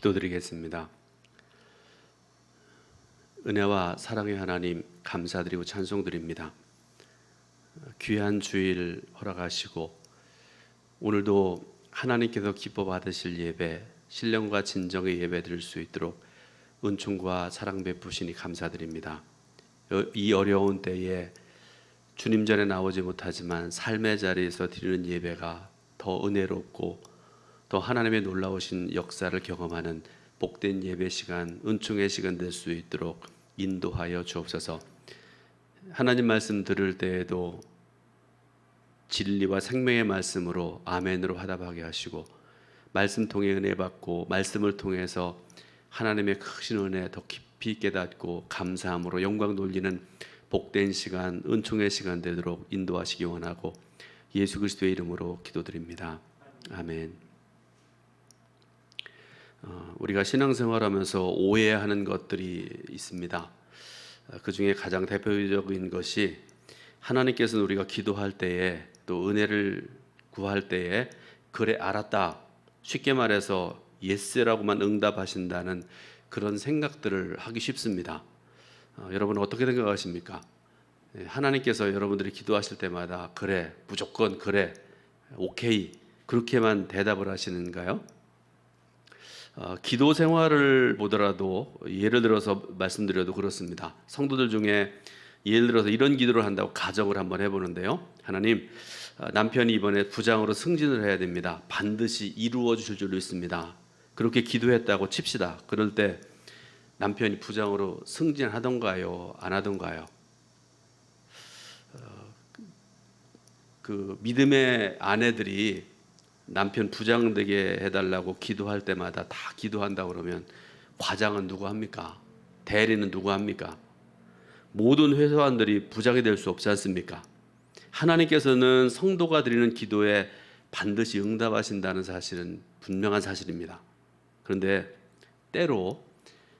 기도드리겠습니다. 은혜와 사랑의 하나님, 감사드리고 찬송드립니다. 귀한 주일 허락하시고 오늘도 하나님께서 기뻐 받으실 예배, 신령과 진정의 예배 드릴 수 있도록 은총과 사랑 베푸시니 감사드립니다. 이 어려운 때에 주님 전에 나오지 못하지만 삶의 자리에서 드리는 예배가 더 은혜롭고 또 하나님의 놀라우신 역사를 경험하는 복된 예배 시간, 은총의 시간 될 수 있도록 인도하여 주옵소서. 하나님 말씀 들을 때에도 진리와 생명의 말씀으로 아멘으로 화답하게 하시고, 말씀 통해 은혜 받고 말씀을 통해서 하나님의 크신 은혜 더 깊이 깨닫고 감사함으로 영광 돌리는 복된 시간, 은총의 시간 되도록 인도하시기 원하고 예수 그리스도의 이름으로 기도드립니다. 아멘. 우리가 신앙생활하면서 오해하는 것들이 있습니다. 그 중에 가장 대표적인 것이 하나님께서는 우리가 기도할 때에 또 은혜를 구할 때에 그래 알았다, 쉽게 말해서 예스라고만 응답하신다는 그런 생각들을 하기 쉽습니다. 여러분은 어떻게 생각하십니까? 하나님께서 여러분들이 기도하실 때마다 그래, 무조건 그래, 오케이 그렇게만 대답을 하시는가요? 기도 생활을 보더라도 예를 들어서 말씀드려도 그렇습니다. 성도들 중에 예를 들어서 이런 기도를 한다고 가정을 한번 해보는데요. 하나님, 남편이 이번에 부장으로 승진을 해야 됩니다. 반드시 이루어 주실 줄 믿습니다. 그렇게 기도했다고 칩시다. 그럴 때 남편이 부장으로 승진하던가요, 안 하던가요? 그 믿음의 아내들이 남편 부장 되게 해달라고 기도할 때마다 다 기도한다고 그러면 과장은 누구 합니까? 대리는 누구 합니까? 모든 회사원들이 부장이 될 수 없지 않습니까? 하나님께서는 성도가 드리는 기도에 반드시 응답하신다는 사실은 분명한 사실입니다. 그런데 때로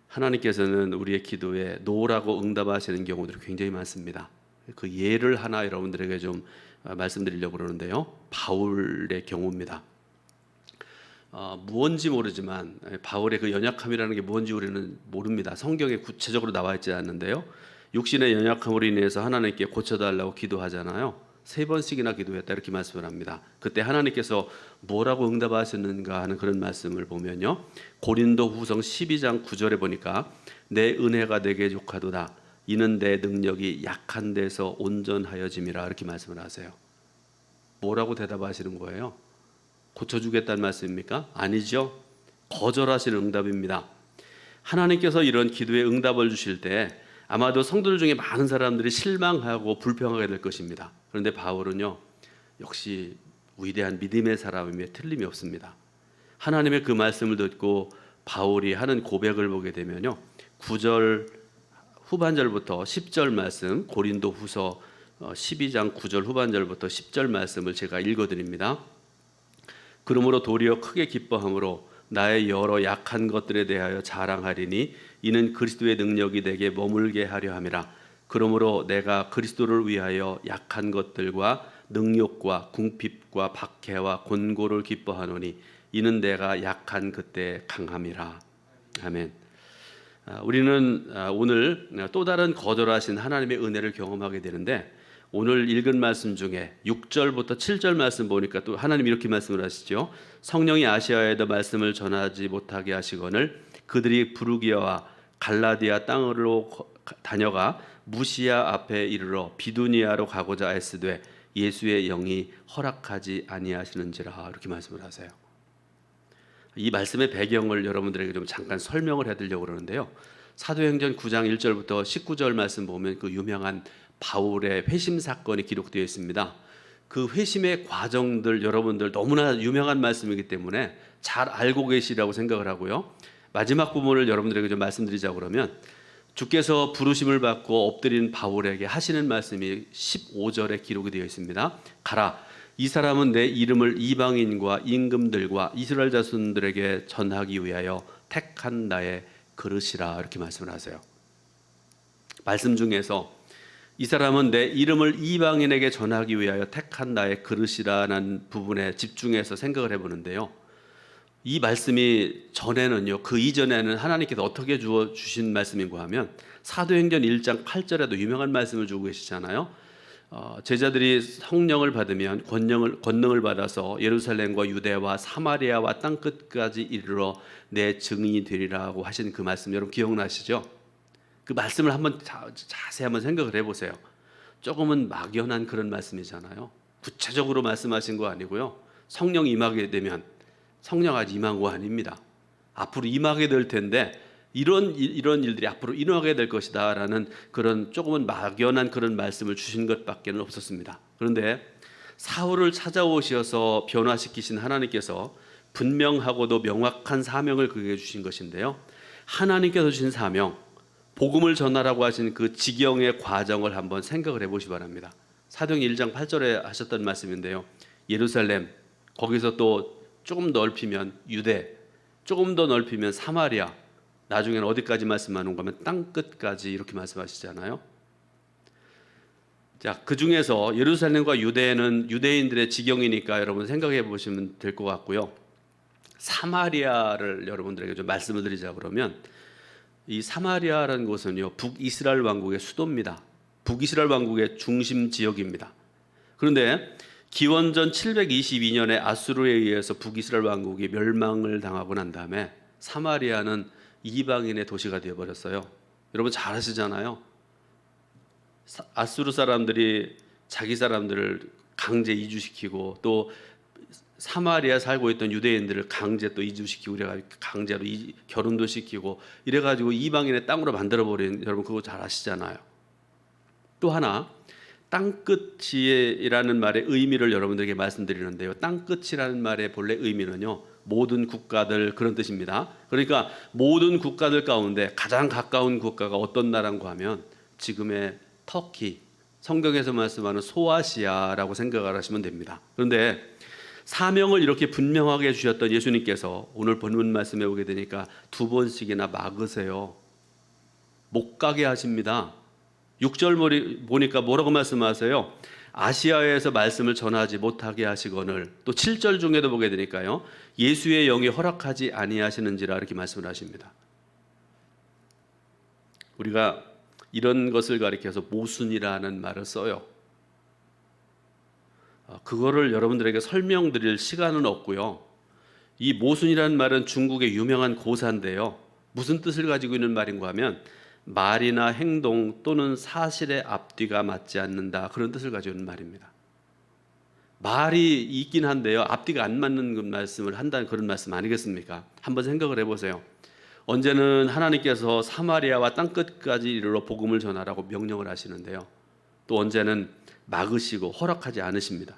하나님께서는 우리의 기도에 노라고 응답하시는 경우들이 굉장히 많습니다. 그 예를 하나 여러분들에게 좀 말씀드리려고 그러는데요. 바울의 경우입니다. 무언지 모르지만 바울의 그 연약함이라는 게 무언지 우리는 모릅니다. 성경에 구체적으로 나와 있지 않는데요. 육신의 연약함으로 인해서 하나님께 고쳐달라고 기도하잖아요. 3번씩이나 기도했다 이렇게 말씀을 합니다. 그때 하나님께서 뭐라고 응답하셨는가 하는 그런 말씀을 보면요, 고린도 후서 12장 9절에 보니까 내 은혜가 내게 족하도다, 이는 내 능력이 약한 데서 온전하여짐이라 이렇게 말씀을 하세요. 뭐라고 대답하시는 거예요? 고쳐주겠다는 말씀입니까? 아니죠. 거절하시는 응답입니다. 하나님께서 이런 기도에 응답을 주실 때 아마도 성도들 중에 많은 사람들이 실망하고 불평하게 될 것입니다. 그런데 바울은요, 역시 위대한 믿음의 사람임에 틀림이 없습니다. 하나님의 그 말씀을 듣고 바울이 하는 고백을 보게 되면요, 9절 후반절부터 10절 말씀, 고린도 후서 12장 9절 후반절부터 10절 말씀을 제가 읽어드립니다. 그러므로 도리어 크게 기뻐함으로 나의 여러 약한 것들에 대하여 자랑하리니 이는 그리스도의 능력이 내게 머물게 하려 함이라. 그러므로 내가 그리스도를 위하여 약한 것들과 능욕과 궁핍과 박해와 곤고를 기뻐하노니 이는 내가 약한 그때 강함이라. 아멘. 우리는 오늘 또 다른 거절하신 하나님의 은혜를 경험하게 되는데, 오늘 읽은 말씀 중에 6절부터 7절 말씀 보니까 또 하나님 이렇게 말씀을 하시죠. 성령이 아시아에도 말씀을 전하지 못하게 하시거늘 그들이 부르기아와 갈라디아 땅으로 다녀가 무시아 앞에 이르러 비두니아로 가고자 애쓰되 예수의 영이 허락하지 아니하시는지라 이렇게 말씀을 하세요. 이 말씀의 배경을 여러분들에게 좀 잠깐 설명을 해드리려고 그러는데요. 사도행전 9장 1절부터 19절 말씀 보면 그 유명한 바울의 회심 사건이 기록되어 있습니다. 그 회심의 과정들 여러분들 너무나 유명한 말씀이기 때문에 잘 알고 계시라고 생각을 하고요. 마지막 부분을 여러분들에게 좀 말씀드리자고 그러면, 주께서 부르심을 받고 엎드린 바울에게 하시는 말씀이 15절에 기록이 되어 있습니다. 가라, 이 사람은 내 이름을 이방인과 임금들과 이스라엘 자손들에게 전하기 위하여 택한 나의 그릇이라 이렇게 말씀을 하세요. 말씀 중에서 이 사람은 내 이름을 이방인에게 전하기 위하여 택한 나의 그릇이라는 부분에 집중해서 생각을 해보는데요. 이 말씀이 전에는요, 그 이전에는 하나님께서 어떻게 주신 말씀인가 하면 사도행전 1장 8절에도 유명한 말씀을 주고 계시잖아요. 제자들이 성령을 받으면 권능을 받아서 예루살렘과 유대와 사마리아와 땅 끝까지 이르러 내 증인이 되리라고 하신 그 말씀 여러분 기억나시죠? 그 말씀을 한번 자세히 한번 생각을 해보세요. 조금은 막연한 그런 말씀이잖아요. 구체적으로 말씀하신 거 아니고요. 성령 임하게 되면 성령 아직 임한 거 아닙니다. 앞으로 임하게 될 텐데 이런 일들이 앞으로 일어나게 될 것이다라는 그런 조금은 막연한 그런 말씀을 주신 것밖에는 없었습니다. 그런데 사울을 찾아오셔서 변화시키신 하나님께서 분명하고도 명확한 사명을 그에게 주신 것인데요. 하나님께서 주신 사명, 복음을 전하라고 하신 그 지경의 과정을 한번 생각을 해보시기 바랍니다. 사도행전 1장 8절에 하셨던 말씀인데요. 예루살렘, 거기서 또 조금 넓히면 유대, 조금 더 넓히면 사마리아, 나중에는 어디까지 말씀하는 거면 땅 끝까지 이렇게 말씀하시잖아요. 자, 그 중에서 예루살렘과 유대는 유대인들의 지경이니까 여러분 생각해 보시면 될 것 같고요. 사마리아를 여러분들에게 좀 말씀을 드리자 그러면 이 사마리아라는 곳은요, 북이스라엘 왕국의 수도입니다. 북이스라엘 왕국의 중심 지역입니다. 그런데 기원전 722년에 아수르에 의해서 북이스라엘 왕국이 멸망을 당하고 난 다음에 사마리아는 이방인의 도시가 되어버렸어요. 여러분 잘 아시잖아요. 아수르 사람들이 자기 사람들을 강제 이주시키고 또 사마리아 살고 있던 유대인들을 강제 또 이주시키고 이래가지고 강제로 결혼도 시키고 이래가지고 이방인의 땅으로 만들어버린, 여러분 그거 잘 아시잖아요. 또 하나 땅끝이라는 말의 의미를 여러분들에게 말씀드리는데요. 땅끝이라는 말의 본래 의미는요, 모든 국가들 그런 뜻입니다. 그러니까 모든 국가들 가운데 가장 가까운 국가가 어떤 나라인가 하면 지금의 터키, 성경에서 말씀하는 소아시아라고 생각을 하시면 됩니다. 그런데 사명을 이렇게 분명하게 주셨던 예수님께서 오늘 본문 말씀에 오게 되니까 2번씩이나 막으세요. 못 가게 하십니다. 6절 보니까 뭐라고 말씀하세요? 아시아에서 말씀을 전하지 못하게 하시거늘, 또 7절 중에도 보게 되니까요, 예수의 영이 허락하지 아니하시는지라 이렇게 말씀을 하십니다. 우리가 이런 것을 가리켜서 모순이라는 말을 써요. 그거를 여러분들에게 설명드릴 시간은 없고요. 이 모순이라는 말은 중국의 유명한 고사인데요. 무슨 뜻을 가지고 있는 말인가 하면 말이나 행동 또는 사실의 앞뒤가 맞지 않는다, 그런 뜻을 가지고 있는 말입니다. 말이 있긴 한데요, 앞뒤가 안 맞는 그 말씀을 한다는 그런 말씀 아니겠습니까? 한번 생각을 해보세요. 언제는 하나님께서 사마리아와 땅끝까지 이르러 복음을 전하라고 명령을 하시는데요, 또 언제는 막으시고 허락하지 않으십니다.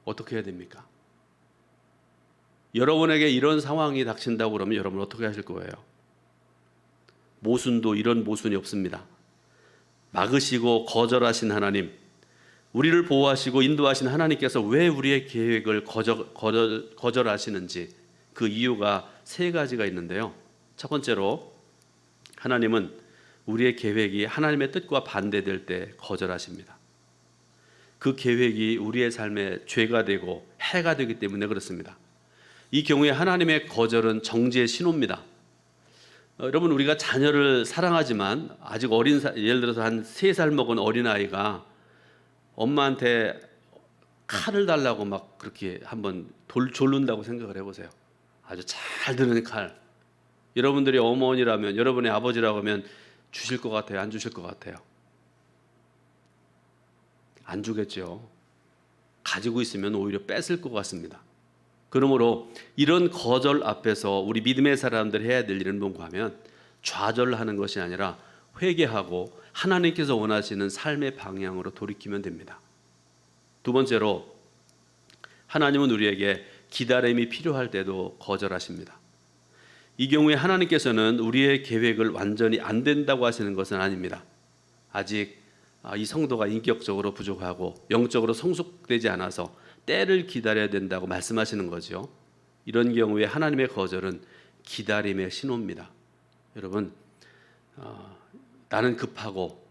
어떻게 해야 됩니까? 여러분에게 이런 상황이 닥친다고 그러면 여러분 어떻게 하실 거예요? 모순도 이런 모순이 없습니다. 막으시고 거절하신 하나님, 우리를 보호하시고 인도하신 하나님께서 왜 우리의 계획을 거절하시는지 그 이유가 3가지가 있는데요. 첫 번째로 하나님은 우리의 계획이 하나님의 뜻과 반대될 때 거절하십니다. 그 계획이 우리의 삶에 죄가 되고 해가 되기 때문에 그렇습니다. 이 경우에 하나님의 거절은 정죄의 신호입니다. 여러분, 우리가 자녀를 사랑하지만 아직 예를 들어서 한 3살 먹은 어린아이가 엄마한테 칼을 달라고 막 그렇게 한번 졸른다고 생각을 해보세요. 아주 잘 드는 칼. 여러분들이 어머니라면, 여러분의 아버지라고 하면 주실 것 같아요? 안 주실 것 같아요? 안 주겠죠. 가지고 있으면 오히려 뺏을 것 같습니다. 그러므로 이런 거절 앞에서 우리 믿음의 사람들 해야 될 일은 뭔가 하면 좌절하는 것이 아니라 회개하고 하나님께서 원하시는 삶의 방향으로 돌이키면 됩니다. 2번째로 하나님은 우리에게 기다림이 필요할 때도 거절하십니다. 이 경우에 하나님께서는 우리의 계획을 완전히 안 된다고 하시는 것은 아닙니다. 아직 이 성도가 인격적으로 부족하고 영적으로 성숙되지 않아서 때를 기다려야 된다고 말씀하시는 거죠. 이런 경우에 하나님의 거절은 기다림의 신호입니다. 여러분, 나는 급하고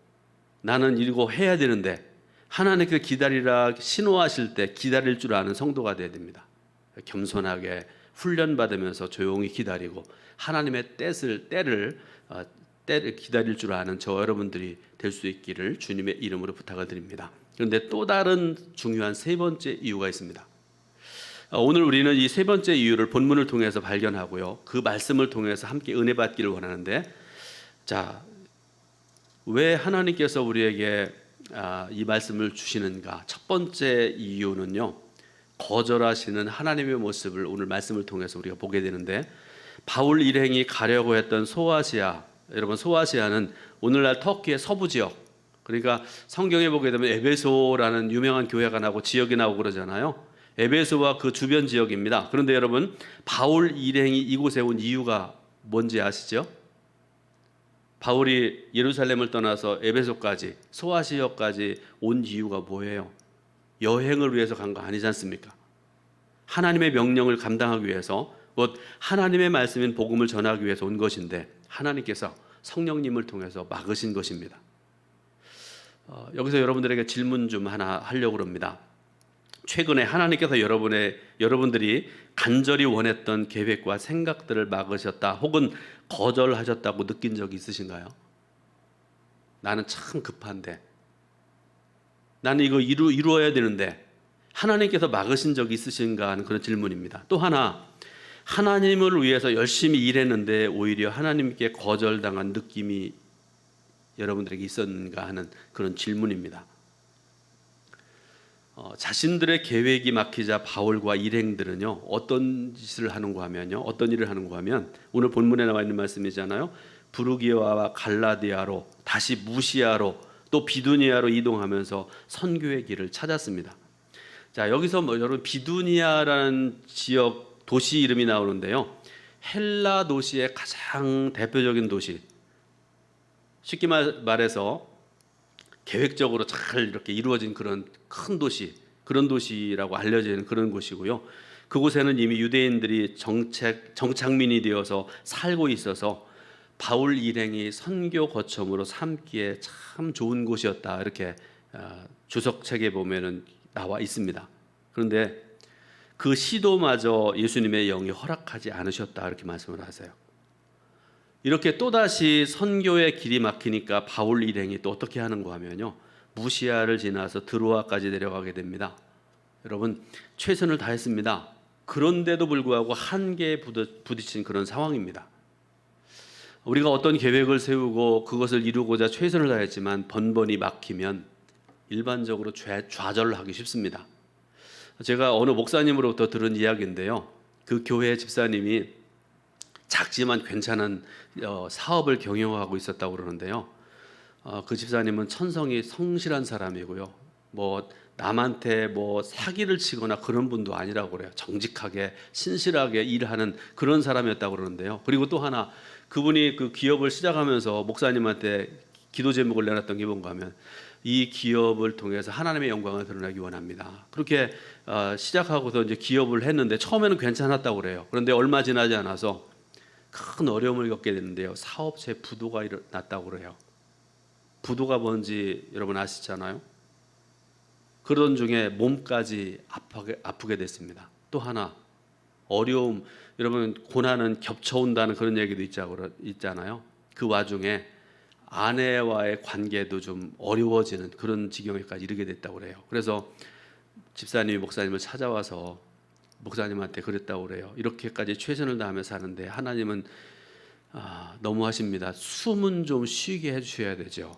나는 이거 해야 되는데 하나님께 기다리라 신호하실 때 기다릴 줄 아는 성도가 되어야 됩니다. 겸손하게 훈련받으면서 조용히 기다리고 하나님의 때를 기다릴 줄 아는 저 여러분들이 될 수 있기를 주님의 이름으로 부탁을 드립니다. 그런데 또 다른 중요한 세 번째 이유가 있습니다. 오늘 우리는 이 세 번째 이유를 본문을 통해서 발견하고요, 그 말씀을 통해서 함께 은혜 받기를 원하는데, 자, 왜 하나님께서 우리에게 이 말씀을 주시는가? 첫 번째 이유는요, 거절하시는 하나님의 모습을 오늘 말씀을 통해서 우리가 보게 되는데, 바울 일행이 가려고 했던 소아시아, 여러분 소아시아는 오늘날 터키의 서부 지역, 그러니까 성경에 보게 되면 에베소라는 유명한 교회가 나고 지역이 나오고 그러잖아요. 에베소와 그 주변 지역입니다. 그런데 여러분, 바울 일행이 이곳에 온 이유가 뭔지 아시죠? 바울이 예루살렘을 떠나서 에베소까지, 소아시아까지 온 이유가 뭐예요? 여행을 위해서 간 거 아니지 않습니까? 하나님의 명령을 감당하기 위해서, 곧 하나님의 말씀인 복음을 전하기 위해서 온 것인데, 하나님께서 성령님을 통해서 막으신 것입니다. 여기서 여러분들에게 질문 좀 하나 하려고 합니다. 최근에 하나님께서 여러분들이 간절히 원했던 계획과 생각들을 막으셨다, 혹은 거절하셨다고 느낀 적이 있으신가요? 나는 참 급한데, 나는 이거 이루어야 되는데 하나님께서 막으신 적이 있으신가 하는 그런 질문입니다. 또 하나, 하나님을 위해서 열심히 일했는데 오히려 하나님께 거절당한 느낌이 여러분들에게 있었는가 하는 그런 질문입니다. 자신들의 계획이 막히자 바울과 일행들은요, 어떤 일을 하는가 하면 오늘 본문에 나와 있는 말씀이잖아요. 부르기아와 갈라디아로, 다시 무시아로, 또 비두니아로 이동하면서 선교의 길을 찾았습니다. 자, 여기서 여러분, 비두니아라는 지역 도시 이름이 나오는데요, 헬라 도시의 가장 대표적인 도시, 쉽게 말해서 계획적으로 잘 이렇게 이루어진 그런 큰 도시, 그런 도시라고 알려지는 그런 곳이고요. 그곳에는 이미 유대인들이 정착민이 되어서 살고 있어서 바울 일행이 선교 거점으로 삼기에 참 좋은 곳이었다, 이렇게 주석책에 보면은 나와 있습니다. 그런데 그 시도마저 예수님의 영이 허락하지 않으셨다, 이렇게 말씀을 하세요. 이렇게 또다시 선교의 길이 막히니까 바울 일행이 또 어떻게 하는가 하면요, 무시아를 지나서 드로아까지 내려가게 됩니다. 여러분, 최선을 다했습니다. 그런데도 불구하고 한계에 부딪힌 그런 상황입니다. 우리가 어떤 계획을 세우고 그것을 이루고자 최선을 다했지만 번번이 막히면 일반적으로 좌절하기 쉽습니다. 제가 어느 목사님으로부터 들은 이야기인데요, 그 교회 집사님이 작지만 괜찮은 사업을 경영하고 있었다고 그러는데요, 그 집사님은 천성이 성실한 사람이고요, 남한테 사기를 치거나 그런 분도 아니라고 그래요. 정직하게 신실하게 일하는 그런 사람이었다고 그러는데요. 그리고 또 하나, 그분이 그 기업을 시작하면서 목사님한테 기도 제목을 내놨던 게 뭔가 하면, 이 기업을 통해서 하나님의 영광을 드러내기 원합니다. 그렇게 시작하고서 이제 기업을 했는데 처음에는 괜찮았다고 그래요. 그런데 얼마 지나지 않아서 큰 어려움을 겪게 되는데요, 사업체 부도가 났다고 그래요. 부도가 뭔지 여러분 아시잖아요. 그런 중에 몸까지 아프게 됐습니다. 또 하나, 어려움, 여러분 고난은 겹쳐온다는 그런 얘기도 있잖아요. 그 와중에 아내와의 관계도 좀 어려워지는 그런 지경에까지 이르게 됐다고 그래요. 그래서 집사님이 목사님을 찾아와서 목사님한테 그랬다고 그래요. 이렇게까지 최선을 다하며 사는데 하나님은 너무하십니다. 숨은 좀 쉬게 해주셔야 되죠.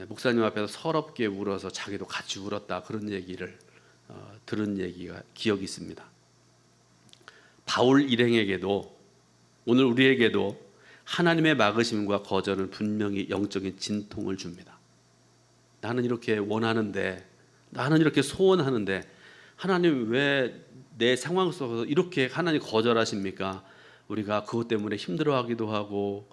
목사님 앞에서 서럽게 울어서 자기도 같이 울었다, 그런 얘기를 들은 얘기가 기억이 있습니다. 바울 일행에게도, 오늘 우리에게도 하나님의 막으심과 거절은 분명히 영적인 진통을 줍니다. 나는 이렇게 원하는데, 나는 이렇게 소원하는데 하나님 왜 내 상황 속에서 이렇게 하나님 거절하십니까? 우리가 그것 때문에 힘들어하기도 하고,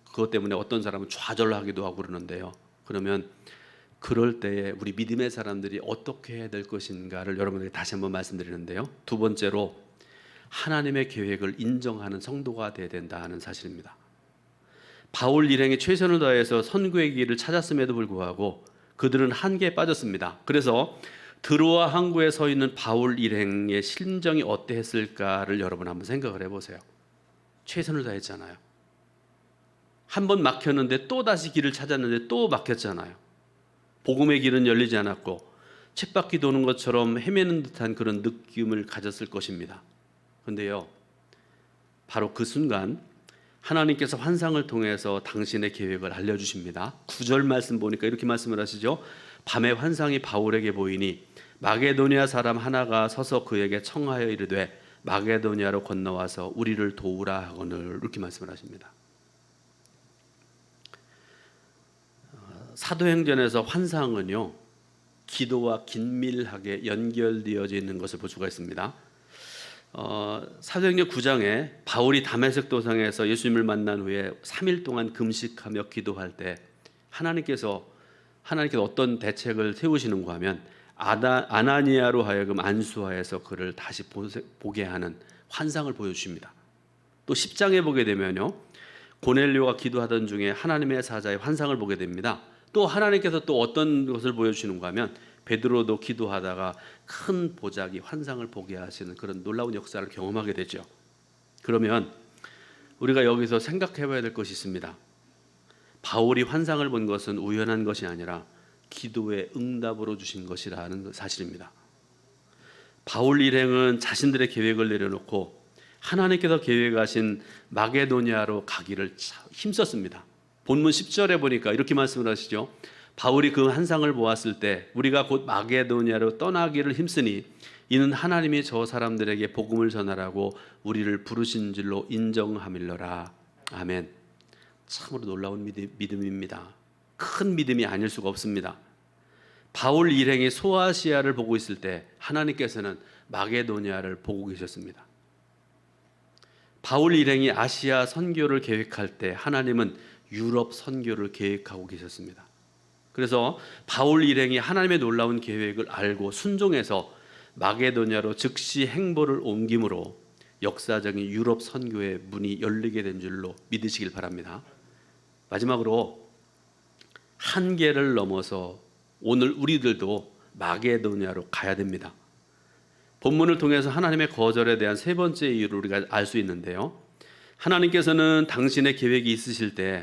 그것 때문에 어떤 사람은 좌절하기도 하고 그러는데요. 그러면 그럴 때에 우리 믿음의 사람들이 어떻게 해야 될 것인가를 여러분에게 다시 한번 말씀드리는데요, 두 번째로 하나님의 계획을 인정하는 성도가 되어야 된다 하는 사실입니다. 바울 일행이 최선을 다해서 선교의 길을 찾았음에도 불구하고 그들은 한계에 빠졌습니다. 그래서 드로아 항구에 서 있는 바울 일행의 심정이 어떠했을까를 여러분 한번 생각을 해보세요. 최선을 다했잖아요. 한 번 막혔는데 또 다시 길을 찾았는데 또 막혔잖아요. 복음의 길은 열리지 않았고 쳇바퀴 도는 것처럼 헤매는 듯한 그런 느낌을 가졌을 것입니다. 그런데요, 바로 그 순간 하나님께서 환상을 통해서 당신의 계획을 알려주십니다. 9절 말씀 보니까 이렇게 말씀을 하시죠. 밤에 환상이 바울에게 보이니 마게도니아 사람 하나가 서서 그에게 청하여 이르되 마게도니아로 건너와서 우리를 도우라 하거늘, 이렇게 말씀을 하십니다. 사도행전에서 환상은요, 기도와 긴밀하게 연결되어져 있는 것을 볼 수가 있습니다. 사도행전 9장에 바울이 다메섹 도상에서 예수님을 만난 후에 3일 동안 금식하며 기도할 때 하나님께서 어떤 대책을 세우시는가 하면 아나니아로 하여금 안수하여서 그를 다시 보게 하는 환상을 보여주십니다. 또 10장에 보게 되면요, 고넬료가 기도하던 중에 하나님의 사자의 환상을 보게 됩니다. 또 하나님께서 또 어떤 것을 보여주시는가 하면 베드로도 기도하다가 큰 보자기 환상을 보게 하시는 그런 놀라운 역사를 경험하게 되죠. 그러면 우리가 여기서 생각해 봐야 될 것이 있습니다. 바울이 환상을 본 것은 우연한 것이 아니라 기도의 응답으로 주신 것이라는 사실입니다. 바울 일행은 자신들의 계획을 내려놓고 하나님께서 계획하신 마게도니아로 가기를 힘썼습니다. 본문 10절에 보니까 이렇게 말씀을 하시죠. 바울이 그 환상을 보았을 때 우리가 곧 마게도니아로 떠나기를 힘쓰니 이는 하나님이 저 사람들에게 복음을 전하라고 우리를 부르신 줄로 인정함일러라. 아멘. 참으로 놀라운 믿음입니다. 큰 믿음이 아닐 수가 없습니다. 바울 일행이 소아시아를 보고 있을 때 하나님께서는 마게도니아를 보고 계셨습니다. 바울 일행이 아시아 선교를 계획할 때 하나님은 유럽 선교를 계획하고 계셨습니다. 그래서 바울 일행이 하나님의 놀라운 계획을 알고 순종해서 마게도니아로 즉시 행보를 옮김으로 역사적인 유럽 선교의 문이 열리게 된 줄로 믿으시길 바랍니다. 마지막으로 한계를 넘어서 오늘 우리들도 마게도니아로 가야 됩니다. 본문을 통해서 하나님의 거절에 대한 세 번째 이유를 우리가 알 수 있는데요, 하나님께서는 당신의 계획이 있으실 때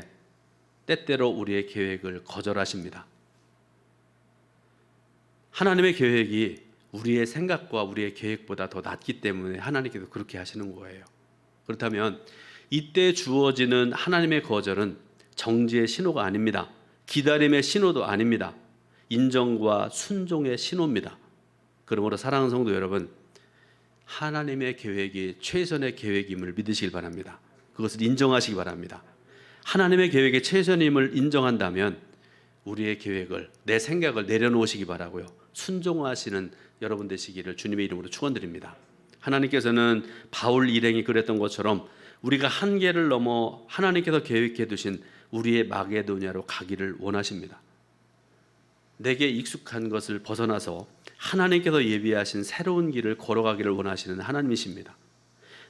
때때로 우리의 계획을 거절하십니다. 하나님의 계획이 우리의 생각과 우리의 계획보다 더 낫기 때문에 하나님께서 그렇게 하시는 거예요. 그렇다면 이때 주어지는 하나님의 거절은 정지의 신호가 아닙니다. 기다림의 신호도 아닙니다. 인정과 순종의 신호입니다. 그러므로 사랑하는 성도 여러분, 하나님의 계획이 최선의 계획임을 믿으시길 바랍니다. 그것을 인정하시기 바랍니다. 하나님의 계획의 최선임을 인정한다면 우리의 계획을, 내 생각을 내려놓으시기 바라고요. 순종하시는 여러분 되시기를 주님의 이름으로 축원드립니다. 하나님께서는 바울 일행이 그랬던 것처럼 우리가 한계를 넘어 하나님께서 계획해 두신 우리의 마게도니아로 가기를 원하십니다. 내게 익숙한 것을 벗어나서 하나님께서 예비하신 새로운 길을 걸어가기를 원하시는 하나님이십니다.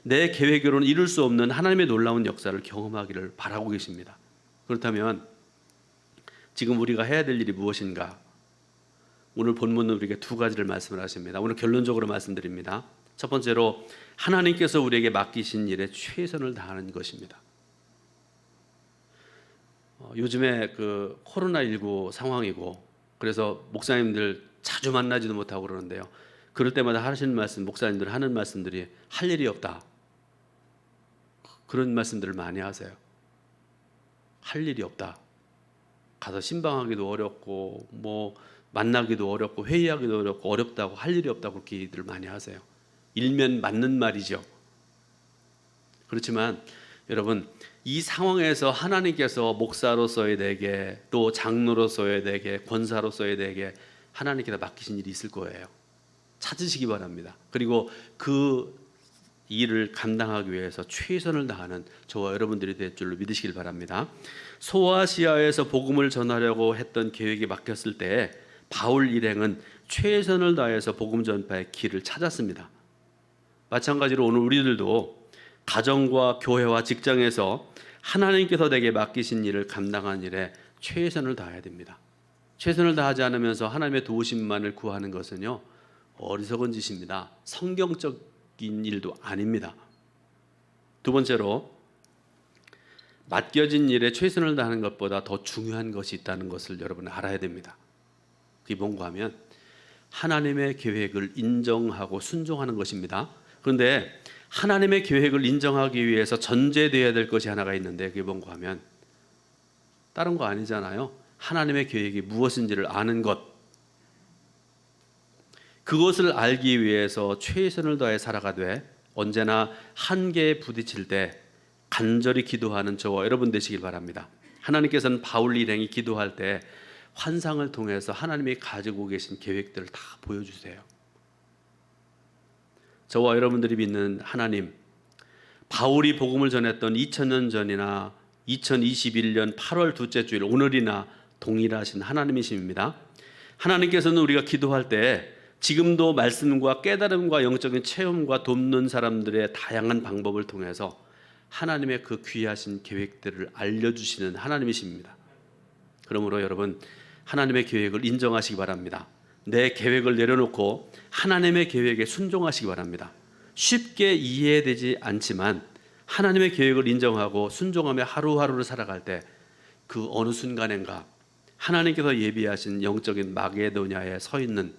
내 계획으로는 이룰 수 없는 하나님의 놀라운 역사를 경험하기를 바라고 계십니다. 그렇다면 지금 우리가 해야 될 일이 무엇인가? 오늘 본문은 우리에게 두 가지를 말씀을 하십니다. 오늘 결론적으로 말씀드립니다. 첫 번째로 하나님께서 우리에게 맡기신 일에 최선을 다하는 것입니다. 요즘에 그 코로나19 상황이고 그래서 목사님들 자주 만나지도 못하고 그러는데요, 그럴 때마다 하시는 말씀, 목사님들 하는 말씀들이 할 일이 없다, 그런 말씀들을 많이 하세요. 할 일이 없다, 가서 신방하기도 어렵고 뭐 만나기도 어렵고 회의하기도 어렵고 어렵다고, 할 일이 없다고 그렇게들 많이 하세요. 일면 맞는 말이죠. 그렇지만 여러분, 이 상황에서 하나님께서 목사로서의 내게, 또 장로로서의 내게, 권사로서의 내게 하나님께서 맡기신 일이 있을 거예요. 찾으시기 바랍니다. 그리고 그 일을 감당하기 위해서 최선을 다하는 저와 여러분들이 될 줄로 믿으시길 바랍니다. 소아시아에서 복음을 전하려고 했던 계획이 막혔을 때 바울 일행은 최선을 다해서 복음 전파의 길을 찾았습니다. 마찬가지로 오늘 우리들도 가정과 교회와 직장에서 하나님께서 내게 맡기신 일을 감당한 일에 최선을 다해야 됩니다. 최선을 다하지 않으면서 하나님의 도우심만을 구하는 것은요, 어리석은 짓입니다. 성경적인 일도 아닙니다. 두 번째로, 맡겨진 일에 최선을 다하는 것보다 더 중요한 것이 있다는 것을 여러분은 알아야 됩니다. 그게 뭔가 하면 하나님의 계획을 인정하고 순종하는 것입니다. 그런데 하나님의 계획을 인정하기 위해서 전제되어야 될 것이 하나가 있는데, 그게 뭔가 하면 다른 거 아니잖아요. 하나님의 계획이 무엇인지를 아는 것. 그것을 알기 위해서 최선을 다해 살아가되 언제나 한계에 부딪힐 때 간절히 기도하는 저와 여러분 되시길 바랍니다. 하나님께서는 바울 일행이 기도할 때 환상을 통해서 하나님이 가지고 계신 계획들을 다 보여주세요. 저와 여러분들이 믿는 하나님, 바울이 복음을 전했던 2000년 전이나 2021년 8월 둘째 주일 오늘이나 동일하신 하나님이십니다. 하나님께서는 우리가 기도할 때 지금도 말씀과 깨달음과 영적인 체험과 돕는 사람들의 다양한 방법을 통해서 하나님의 그 귀하신 계획들을 알려주시는 하나님이십니다. 그러므로 여러분, 하나님의 계획을 인정하시기 바랍니다. 내 계획을 내려놓고 하나님의 계획에 순종하시기 바랍니다. 쉽게 이해되지 않지만 하나님의 계획을 인정하고 순종하며 하루하루를 살아갈 때 그 어느 순간인가 하나님께서 예비하신 영적인 마게도냐에 서 있는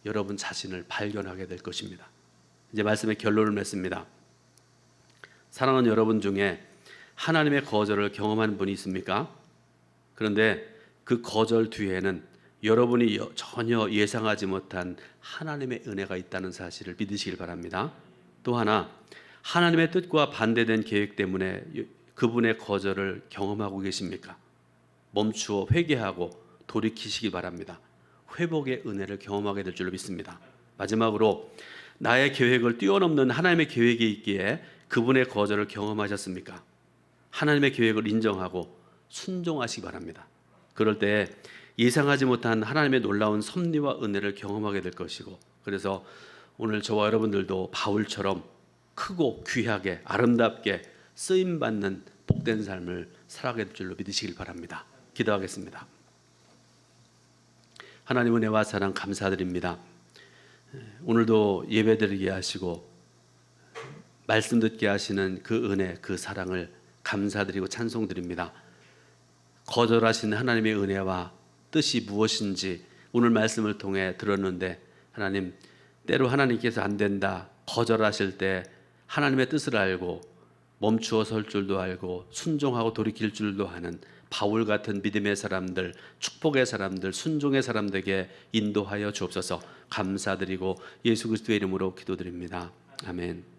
여러분 자신을 발견하게 될 것입니다. 이제 말씀의 결론을 맺습니다. 사랑하는 여러분 중에 하나님의 거절을 경험한 분이 있습니까? 그런데 그 거절 뒤에는 여러분이 전혀 예상하지 못한 하나님의 은혜가 있다는 사실을 믿으시길 바랍니다. 또 하나, 하나님의 뜻과 반대된 계획 때문에 그분의 거절을 경험하고 계십니까? 멈추어 회개하고 돌이키시기 바랍니다. 회복의 은혜를 경험하게 될 줄로 믿습니다. 마지막으로, 나의 계획을 뛰어넘는 하나님의 계획이 있기에 그분의 거절을 경험하셨습니까? 하나님의 계획을 인정하고 순종하시기 바랍니다. 그럴 때 예상하지 못한 하나님의 놀라운 섭리와 은혜를 경험하게 될 것이고, 그래서 오늘 저와 여러분들도 바울처럼 크고 귀하게 아름답게 쓰임받는 복된 삶을 살아가게 될 줄로 믿으시길 바랍니다. 기도하겠습니다. 하나님 은혜와 사랑 감사드립니다. 오늘도 예배드리게 하시고 말씀 듣게 하시는 그 은혜, 그 사랑을 감사드리고 찬송드립니다. 거절하신 하나님의 은혜와 뜻이 무엇인지 오늘 말씀을 통해 들었는데, 하나님, 때로 하나님께서 안 된다 거절하실 때 하나님의 뜻을 알고 멈추어 설 줄도 알고 순종하고 돌이킬 줄도 아는 바울 같은 믿음의 사람들, 축복의 사람들, 순종의 사람들에게 인도하여 주옵소서. 감사드리고 예수 그리스도의 이름으로 기도드립니다. 아멘.